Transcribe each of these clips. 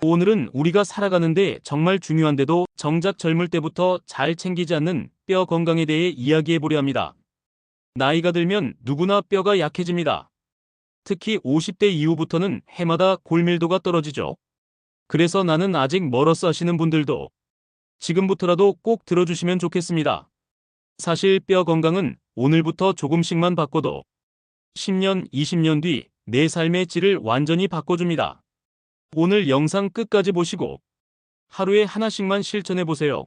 오늘은 우리가 살아가는데 정말 중요한데도 정작 젊을 때부터 잘 챙기지 않는 뼈 건강에 대해 이야기해 보려 합니다. 나이가 들면 누구나 뼈가 약해집니다. 특히 50대 이후부터는 해마다 골밀도가 떨어지죠. 그래서 나는 아직 멀었어 하시는 분들도 지금부터라도 꼭 들어주시면 좋겠습니다. 사실 뼈 건강은 오늘부터 조금씩만 바꿔도 10년, 20년 뒤 내 삶의 질을 완전히 바꿔줍니다. 오늘 영상 끝까지 보시고 하루에 하나씩만 실천해 보세요.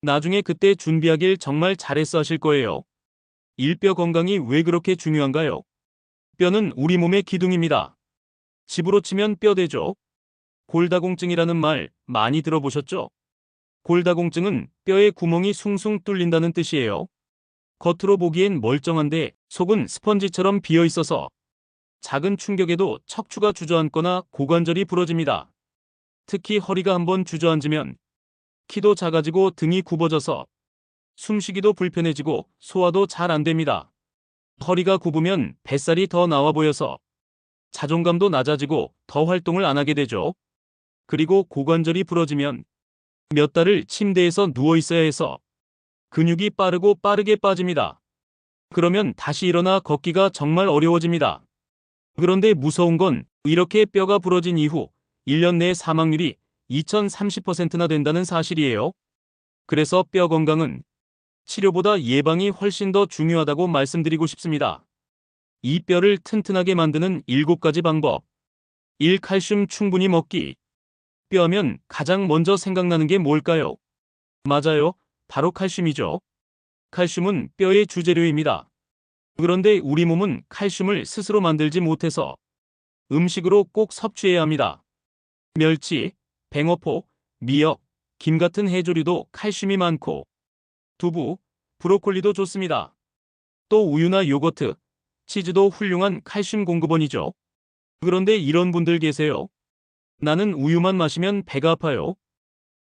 나중에 그때 준비하길 정말 잘했어 하실 거예요. 일뼈 건강이 왜 그렇게 중요한가요? 뼈는 우리 몸의 기둥입니다. 집으로 치면 뼈대죠. 골다공증이라는 말 많이 들어보셨죠? 골다공증은 뼈의 구멍이 숭숭 뚫린다는 뜻이에요. 겉으로 보기엔 멀쩡한데 속은 스펀지처럼 비어 있어서 작은 충격에도 척추가 주저앉거나 고관절이 부러집니다. 특히 허리가 한번 주저앉으면 키도 작아지고 등이 굽어져서 숨쉬기도 불편해지고 소화도 잘 안 됩니다. 허리가 굽으면 뱃살이 더 나와 보여서 자존감도 낮아지고 더 활동을 안 하게 되죠. 그리고 고관절이 부러지면 몇 달을 침대에서 누워 있어야 해서 근육이 빠르게 빠집니다. 그러면 다시 일어나 걷기가 정말 어려워집니다. 그런데 무서운 건 이렇게 뼈가 부러진 이후 1년 내 사망률이 2030%나 된다는 사실이에요. 그래서 뼈 건강은 치료보다 예방이 훨씬 더 중요하다고 말씀드리고 싶습니다. 이 뼈를 튼튼하게 만드는 7가지 방법. 1. 칼슘 충분히 먹기. 뼈하면 가장 먼저 생각나는 게 뭘까요? 맞아요. 바로 칼슘이죠. 칼슘은 뼈의 주재료입니다. 그런데 우리 몸은 칼슘을 스스로 만들지 못해서 음식으로 꼭 섭취해야 합니다. 멸치, 뱅어포, 미역, 김 같은 해조류도 칼슘이 많고 두부, 브로콜리도 좋습니다. 또 우유나 요거트, 치즈도 훌륭한 칼슘 공급원이죠. 그런데 이런 분들 계세요. 나는 우유만 마시면 배가 아파요.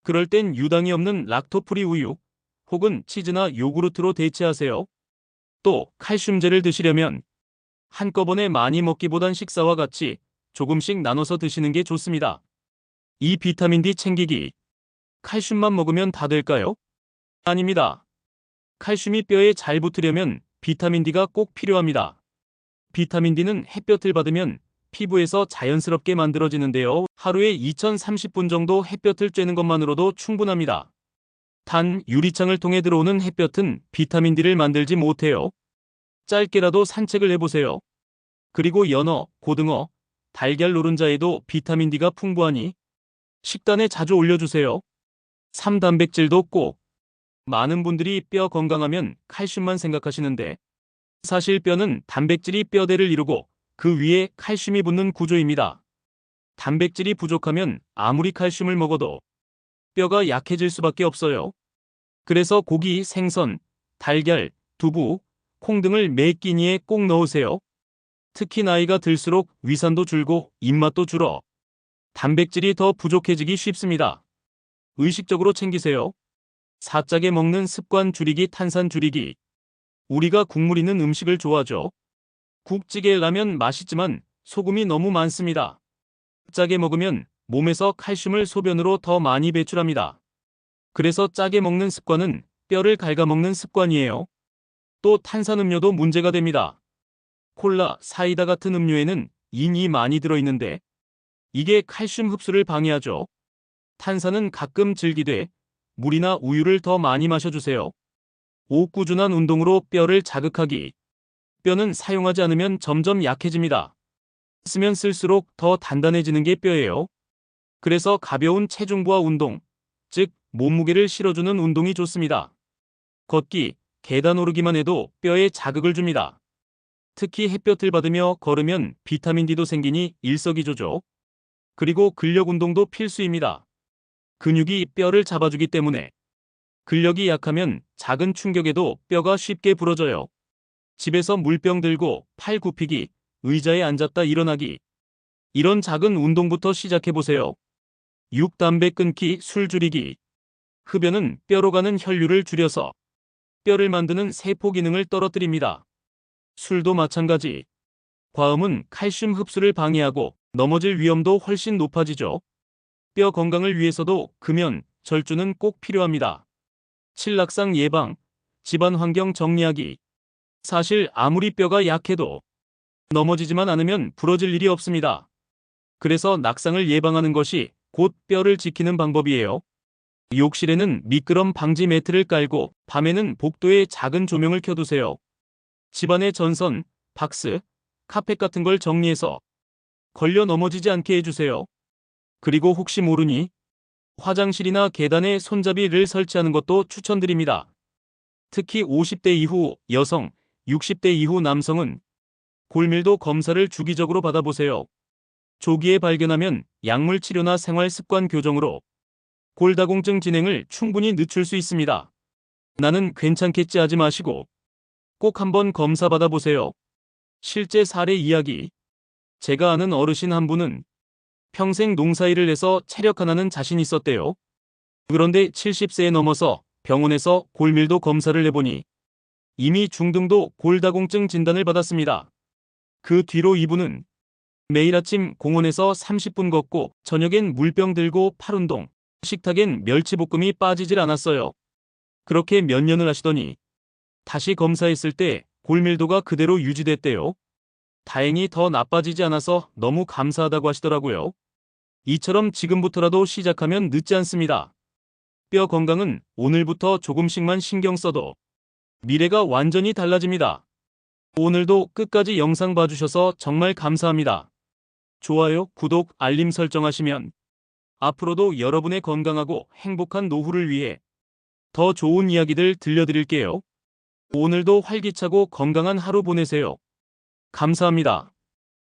그럴 땐 유당이 없는 락토프리 우유 혹은 치즈나 요구르트로 대체하세요. 또 칼슘제를 드시려면 한꺼번에 많이 먹기보단 식사와 같이 조금씩 나눠서 드시는 게 좋습니다. 이 비타민 D 챙기기. 칼슘만 먹으면 다 될까요? 아닙니다. 칼슘이 뼈에 잘 붙으려면 비타민 D가 꼭 필요합니다. 비타민 D는 햇볕을 받으면 피부에서 자연스럽게 만들어지는데요. 하루에 2030분 정도 햇볕을 쬐는 것만으로도 충분합니다. 단, 유리창을 통해 들어오는 햇볕은 비타민 D를 만들지 못해요. 짧게라도 산책을 해보세요. 그리고 연어, 고등어, 달걀 노른자에도 비타민 D가 풍부하니 식단에 자주 올려주세요. 3. 단백질도 꼭. 많은 분들이 뼈 건강하면 칼슘만 생각하시는데 사실 뼈는 단백질이 뼈대를 이루고 그 위에 칼슘이 붙는 구조입니다. 단백질이 부족하면 아무리 칼슘을 먹어도 뼈가 약해질 수밖에 없어요. 그래서 고기, 생선, 달걀, 두부, 콩 등을 매 끼니에 꼭 넣으세요. 특히 나이가 들수록 위산도 줄고 입맛도 줄어 단백질이 더 부족해지기 쉽습니다. 의식적으로 챙기세요. 사짜게 먹는 습관 줄이기. 탄산 줄이기. 우리가 국물 있는 음식을 좋아하죠. 국찌개, 라면 맛있지만 소금이 너무 많습니다. 짜게 먹으면 몸에서 칼슘을 소변으로 더 많이 배출합니다. 그래서 짜게 먹는 습관은 뼈를 갉아먹는 습관이에요. 또 탄산음료도 문제가 됩니다. 콜라, 사이다 같은 음료에는 인이 많이 들어있는데 이게 칼슘 흡수를 방해하죠. 탄산은 가끔 즐기되 물이나 우유를 더 많이 마셔주세요. 5. 꾸준한 운동으로 뼈를 자극하기. 뼈는 사용하지 않으면 점점 약해집니다. 쓰면 쓸수록 더 단단해지는 게 뼈예요. 그래서 가벼운 체중부하 운동, 즉 몸무게를 실어주는 운동이 좋습니다. 걷기, 계단 오르기만 해도 뼈에 자극을 줍니다. 특히 햇볕을 받으며 걸으면 비타민 D도 생기니 일석이조죠. 그리고 근력 운동도 필수입니다. 근육이 뼈를 잡아주기 때문에 근력이 약하면 작은 충격에도 뼈가 쉽게 부러져요. 집에서 물병 들고 팔 굽히기, 의자에 앉았다 일어나기. 이런 작은 운동부터 시작해보세요. 6. 담배 끊기, 술 줄이기. 흡연은 뼈로 가는 혈류를 줄여서 뼈를 만드는 세포 기능을 떨어뜨립니다. 술도 마찬가지. 과음은 칼슘 흡수를 방해하고 넘어질 위험도 훨씬 높아지죠. 뼈 건강을 위해서도 금연, 절주는 꼭 필요합니다. 칠락상 예방, 집안 환경 정리하기. 사실 아무리 뼈가 약해도 넘어지지만 않으면 부러질 일이 없습니다. 그래서 낙상을 예방하는 것이 곧 뼈를 지키는 방법이에요. 욕실에는 미끄럼 방지 매트를 깔고 밤에는 복도에 작은 조명을 켜두세요. 집안의 전선, 박스, 카펫 같은 걸 정리해서 걸려 넘어지지 않게 해주세요. 그리고 혹시 모르니 화장실이나 계단에 손잡이를 설치하는 것도 추천드립니다. 특히 50대 이후 여성, 60대 이후 남성은 골밀도 검사를 주기적으로 받아보세요. 조기에 발견하면 약물 치료나 생활 습관 교정으로 골다공증 진행을 충분히 늦출 수 있습니다. 나는 괜찮겠지 하지 마시고 꼭 한번 검사 받아보세요. 실제 사례 이야기. 제가 아는 어르신 한 분은 평생 농사일을 해서 체력 하나는 자신 있었대요. 그런데 70세에 넘어서 병원에서 골밀도 검사를 해보니 이미 중등도 골다공증 진단을 받았습니다. 그 뒤로 이분은 매일 아침 공원에서 30분 걷고 저녁엔 물병 들고 팔 운동, 식탁엔 멸치볶음이 빠지질 않았어요. 그렇게 몇 년을 하시더니 다시 검사했을 때 골밀도가 그대로 유지됐대요. 다행히 더 나빠지지 않아서 너무 감사하다고 하시더라고요. 이처럼 지금부터라도 시작하면 늦지 않습니다. 뼈 건강은 오늘부터 조금씩만 신경 써도 미래가 완전히 달라집니다. 오늘도 끝까지 영상 봐주셔서 정말 감사합니다. 좋아요, 구독, 알림 설정하시면 앞으로도 여러분의 건강하고 행복한 노후를 위해 더 좋은 이야기들 들려드릴게요. 오늘도 활기차고 건강한 하루 보내세요. 감사합니다.